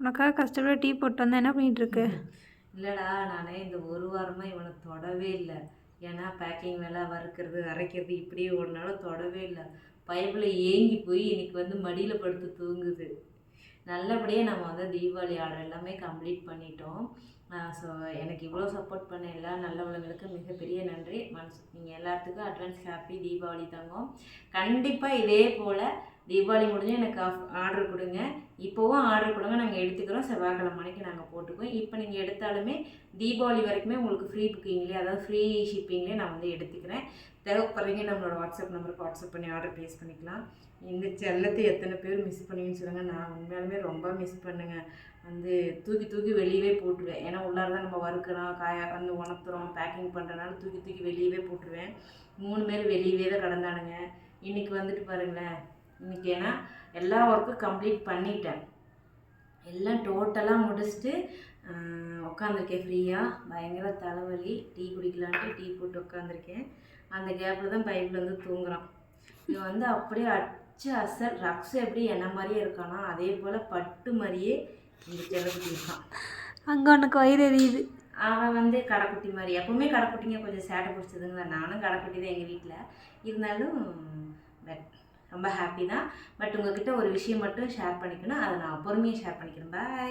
உனக்காக கஷ்டப்பட்டு டீ போட்டு வந்தேன், என்ன பண்ணிகிட்ருக்கு? இல்லைடா, நான் இந்த ஒரு வாரமாக இவனை தொடவே இல்லை. ஏன்னா பேக்கிங் வேலை, வறுக்கிறது, அரைக்கிறது இப்படியே ஒரு நாள் தொடவே இல்லை. பைப்பில் ஏங்கி போய் இன்னைக்கு வந்து மடியில் படுத்து தூங்குது. நல்லபடியாக நம்ம வந்து தீபாவளி ஆர்டர் எல்லாமே கம்ப்ளீட் பண்ணிட்டோம். ஸோ எனக்கு இவ்வளோ சப்போர்ட் பண்ண எல்லா நல்லவங்களுக்கு மிகப்பெரிய நன்றி. நீங்கள் எல்லாத்துக்கும் அட்வான்ஸ் ஹாப்பி தீபாவளி தங்கம். கண்டிப்பாக இதே போல் தீபாவளி முடிஞ்சு எனக்கு ஆர்டர் கொடுங்க. இப்போவும் ஆர்டர் கொடுங்க, நாங்கள் எடுத்துக்கிறோம். செவ்வாய்க்கிழமை மணிக்கு நாங்கள் போட்டுக்குவோம். இப்போ நீங்கள் எடுத்தாலுமே தீபாவளி வரைக்குமே உங்களுக்கு ஃப்ரீ புக்கிங்லேயே, அதாவது ஃப்ரீ ஷிப்பிங்லேயே நான் வந்து எடுத்துக்கிறேன். தேவைப்படுறீங்க நம்மளோட வாட்ஸ்அப் நம்பருக்கு வாட்ஸ்அப் பண்ணி ஆர்டர் ப்ளேஸ் பண்ணிக்கலாம். இந்த செல்லத்தை எத்தனை பேர் மிஸ் பண்ணுவீங்கன்னு சொல்லுங்கள். நான் உண்மையாலுமே ரொம்ப மிஸ் பண்ணுங்க. வந்து தூக்கி தூக்கி வெளியவே போட்டுருவேன். ஏன்னா உள்ளார தான் நம்ம வறுக்கிறோம், வந்து உணர்த்துறோம், பேக்கிங் பண்ணுறதுனால தூக்கி தூக்கி வெளியவே போட்டுருவேன். 3 பேர் வெளியவே தான் கிடந்தானுங்க. இன்றைக்கி வந்துட்டு பாருங்களேன், இன்றைக்கி ஏன்னா எல்லா ஒர்க்கும் கம்ப்ளீட் பண்ணிட்டேன். எல்லாம் டோட்டலாக முடிச்சுட்டு உட்காந்துருக்கேன் ஃப்ரீயாக. பயங்கர தலைவலி. டீ குடிக்கலான்ட்டு டீ போட்டு உட்காந்துருக்கேன். அந்த கேப்பில் தான் பைப்பில் வந்து தூங்குறான். இவன் வந்து அப்படியே அச்சு அசல் ரக்ஸ் எப்படி என்ன மாதிரியே இருக்கானா, அதே போல் பட்டு மாதிரியே இந்த செல்லக்குட்டி இருக்கான். அங்கே உனக்கு வயிறு எரியுது. அவன் வந்து கடைக்குட்டி மாதிரி. எப்போவுமே கடைக்குட்டிங்க கொஞ்சம் சேட்டை பிடிச்சதுங்க தான். நானும் கடைக்குட்டி தான் எங்கள் வீட்டில். இருந்தாலும் ரொம்ப ஹாப்பி தான். பட் உங்கள்கிட்ட ஒரு விஷயம் மட்டும் ஷேர் பண்ணிக்கணும். அதை நான் பொறுமையாக ஷேர் பண்ணிக்கிறேன். பாய்.